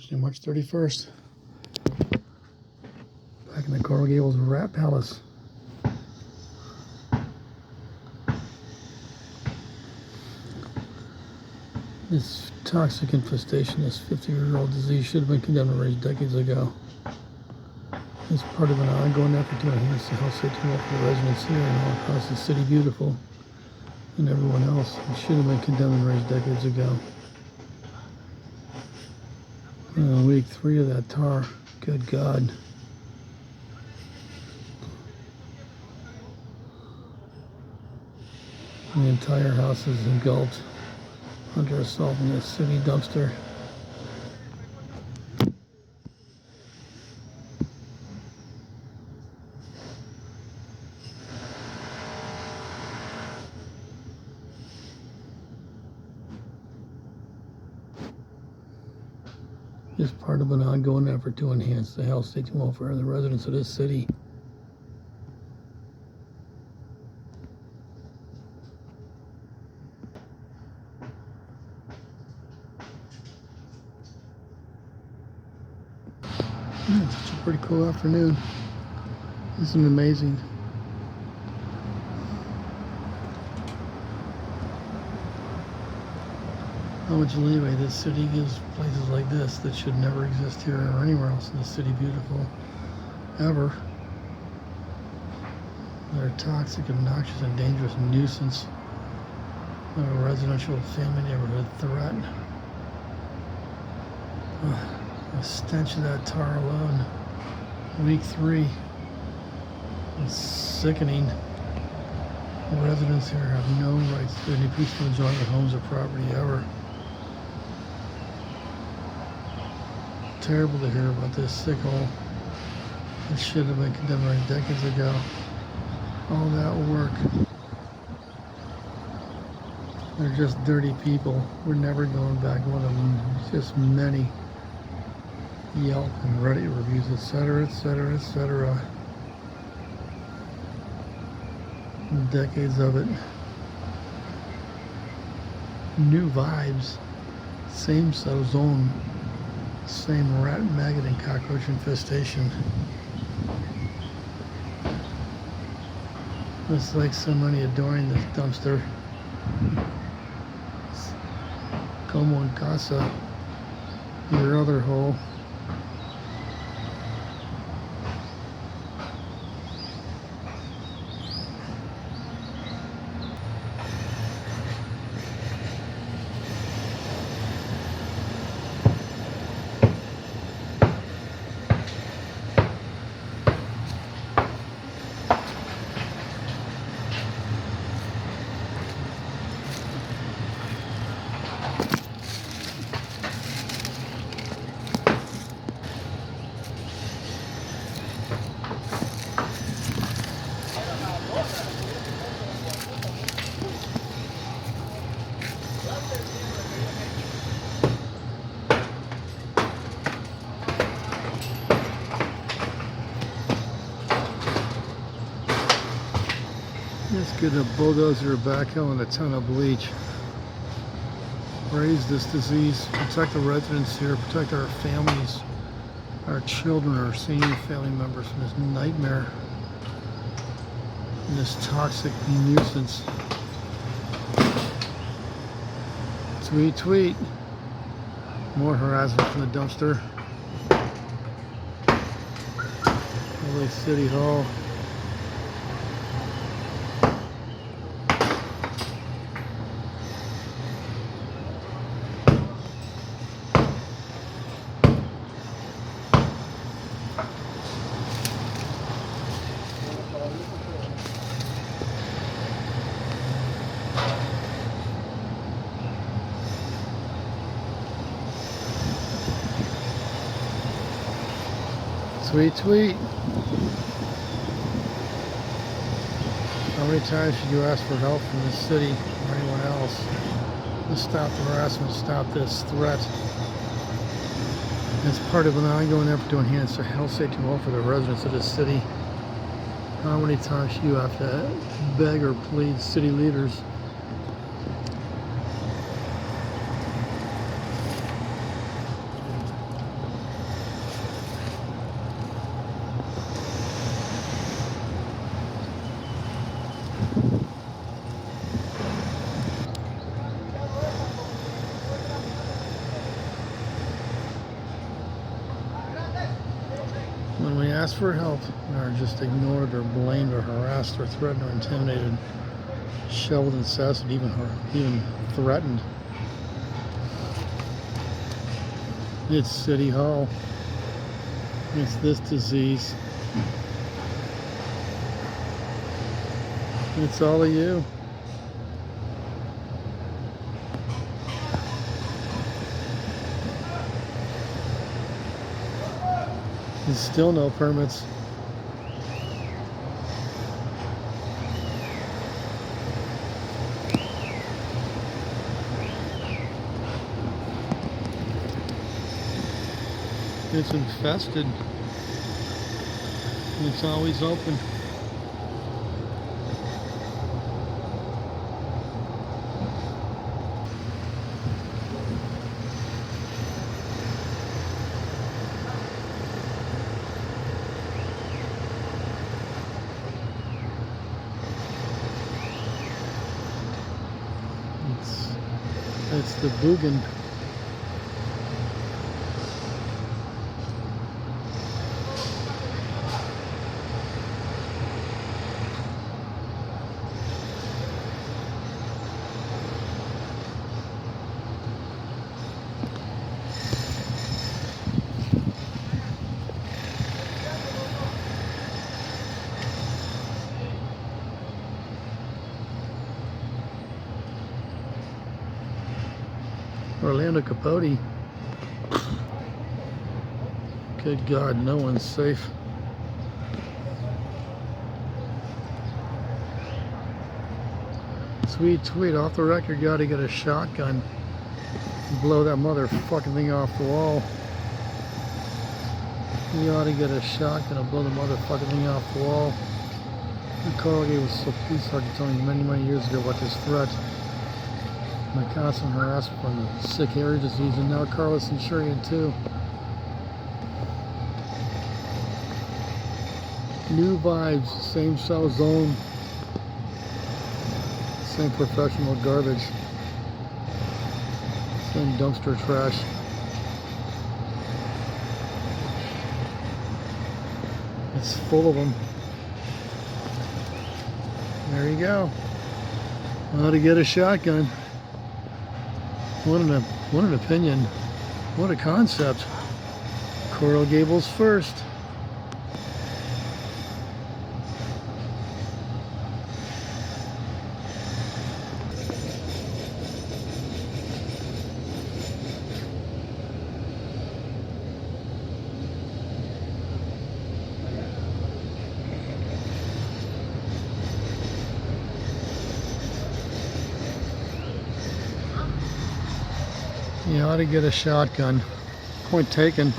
Thursday, March 31st. Back in the Coral Gables Rat Palace. This toxic infestation, this 50-year-old disease, should have been condemned and raised decades ago. It's part of an ongoing effort to enhance the health safety and welfare of the residents here and all across the city beautiful and everyone else. It should have been condemned and raised decades ago. Week 3 of that tar. Good God. The entire house is engulfed under assault in this city dumpster. Is part of an ongoing effort to enhance the health, safety, and welfare of the residents of this city. It's a pretty cool afternoon. This is amazing. How much leeway this city gives places like this that should never exist here or anywhere else in the city beautiful ever. They're toxic, obnoxious, and dangerous nuisance of a residential family neighborhood threat. The stench of that tar alone. Week 3 is sickening. The residents here have no rights to any peaceful enjoyment of homes or property ever. Terrible to hear about this sick hole. It should have been condemned decades ago. All that work. They're just dirty people. We're never going back one of them. Just many Yelp and Reddit reviews, etc., etc., etc. Decades of it. New vibes. Same zone. Same rat, maggot, and cockroach infestation. It's like somebody adoring this dumpster. Como en casa. Your other hole. Let's get a bulldozer, a backhoe, and a ton of bleach. Raise this disease, protect the residents here, protect our families, our children, our senior family members from this nightmare and this toxic nuisance. Tweet, tweet. More harassment from the dumpster. LA City Hall. Tweet, tweet. How many times should you ask for help from the city or anyone else to stop the harassment, stop this threat? It's part of an ongoing effort to enhance the health, safety, and welfare of the residents of this city. How many times should you have to beg or plead city leaders? Somebody asked for help and are just ignored or blamed or harassed or threatened or intimidated, shoveled and sassed, even threatened. It's City Hall. It's this disease. It's all of you. There's still no permits. It's infested. It's always open. It's the Boogan. Orlando Capote. Good God, no one's safe. Sweet tweet, off the record, gotta get a shotgun. Blow that motherfucking thing off the wall. You ought to get a shotgun and blow the motherfucking thing off the wall. Carl gave us a police sergeant telling me many years ago about this threat. My constant harassment from the sick hair disease, and now Carlos Centurion too. New vibes, same cell zone, same professional garbage, same dumpster trash. It's full of them. There you go. How to get a shotgun. What an opinion. What a concept. Coral Gables first. You ought to get a shotgun. Point taken.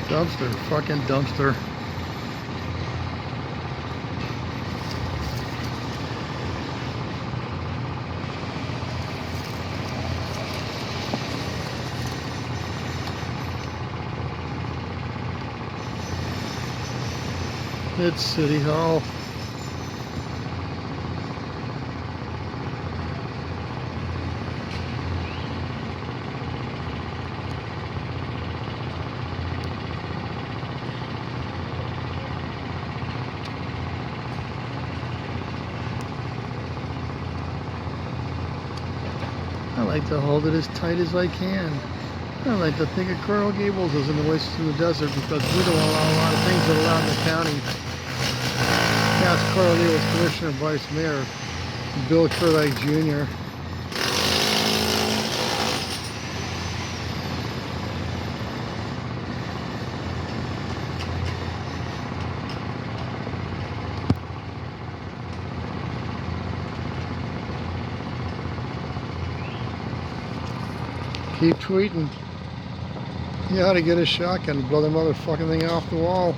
Dumpster, fucking dumpster. It's City Hall. I like to hold it as tight as I can. I like to think of Coral Gables as an oasis in the desert because we don't allow a lot of things that are allowed in the county. Ask Coral Gables Commissioner Vice Mayor Bill Kurdyke Jr. Keep tweeting. You ought to get a shotgun and blow the motherfucking thing off the wall.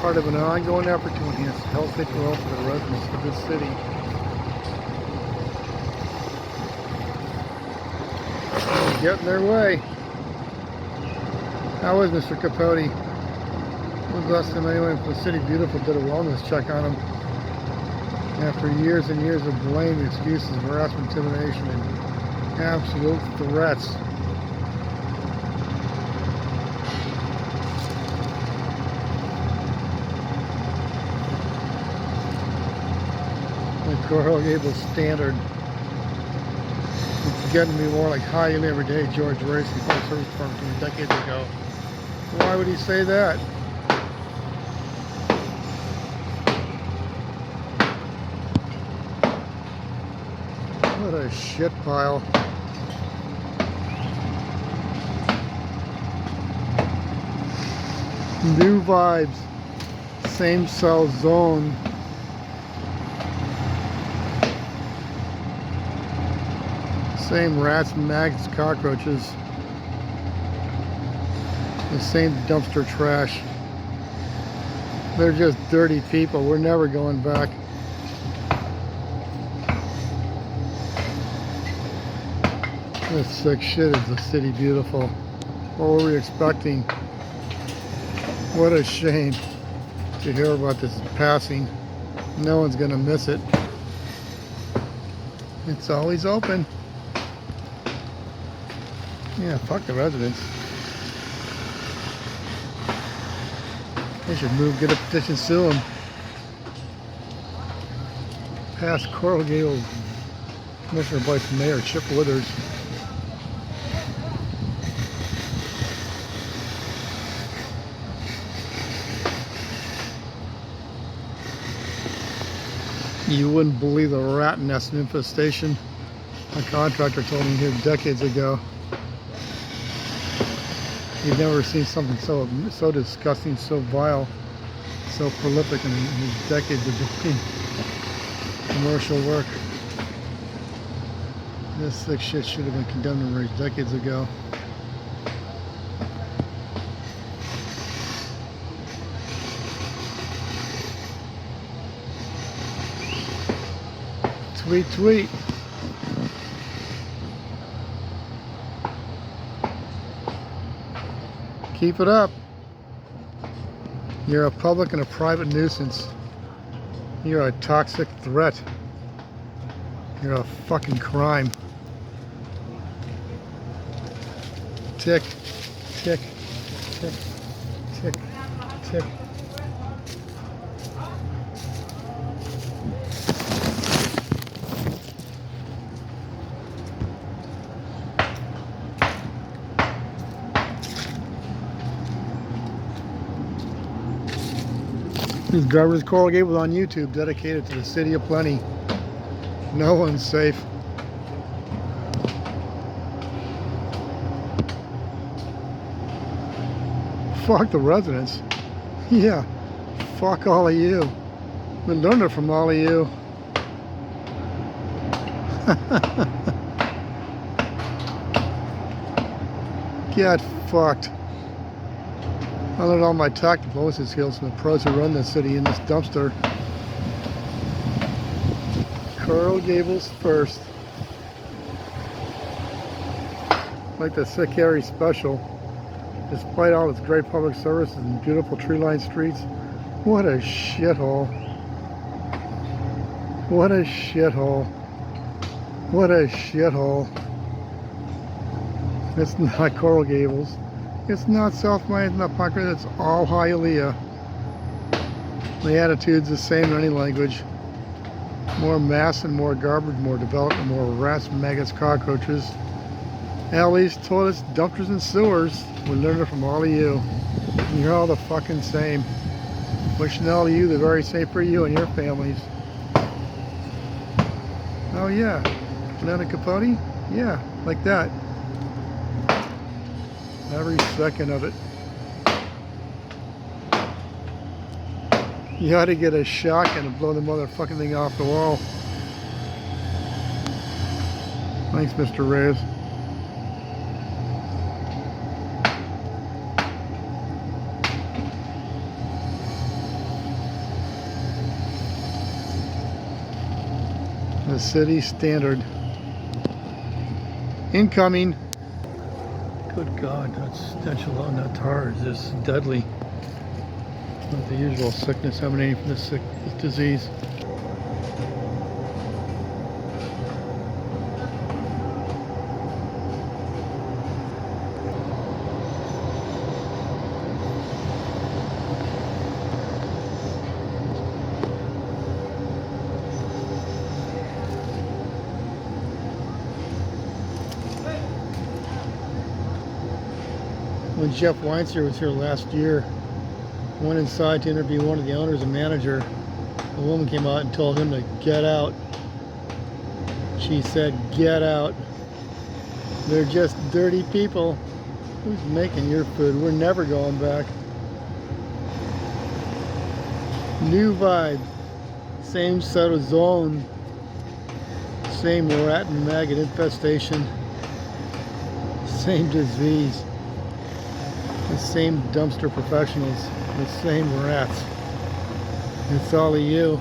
Part of an ongoing effort to enhance the health and welfare for the residents of this city. Get in their way. How is Mr. Capote? We'll bless him anyway from the City Beautiful did a wellness check on him after years and years of blame, excuses, harassment, intimidation, and absolute threats. Coral Gables standard. It's getting to be more like Highland every day. George Race and Public Service Department 2 decades ago. Why would he say that? What a shit pile. New vibes. Same cell zone. Same rats, maggots, cockroaches. The same dumpster trash. They're just dirty people. We're never going back. This sick shit is the City Beautiful. What were we expecting? What a shame to hear about this passing. No one's gonna miss it. It's always open. Yeah, fuck the residents. They should move, get a petition, sue them. Past Coral Gables Commissioner Vice Mayor Chip Withers. You wouldn't believe the rat nest infestation a contractor told me here decades ago. You've never seen something so disgusting, so vile, so prolific in his decades of doing commercial work. This sick shit should have been condemned and raised decades ago. Tweet, tweet. Keep it up. You're a public and a private nuisance. You're a toxic threat. You're a fucking crime. Tick, tick, tick, tick, tick. This driver's Coral Gables on YouTube, dedicated to the City of Plenty. No one's safe. Fuck the residents. Yeah, fuck all of you. We learned it from all of you. Get fucked. I learned all my tact diplomacy skills from the pros who run this city in this dumpster. Coral Gables first. Like the Sick Harry special. Despite all its great public services and beautiful tree-lined streets, what a shithole. What a shithole. What a shithole. It's not Coral Gables. It's not South Miami, it's not Parker, it's all Hialeah. The attitude's the same in any language. More mass and more garbage, more development, more rats, maggots, cockroaches, alleys, toilets, dumpsters, and sewers. We learned it from all of you. You're all the fucking same. Wishing all of you the very same for you and your families. Oh yeah, Banana Capote? Yeah, like that. Every second of it. You ought to get a shotgun and blow the motherfucking thing off the wall. Thanks, Mr. Reyes. The city standard. Incoming. Good God, that stench alone, that tar is just deadly. Not the usual sickness emanating from this disease. When Jeff Weinster was here last year, went inside to interview one of the owners and manager. A woman came out and told him to get out. She said, "Get out. They're just dirty people." Who's making your food? We're never going back. New vibe. Same set of zone. Same rat and maggot infestation. Same disease. The same dumpster professionals. The same rats. It's all of you.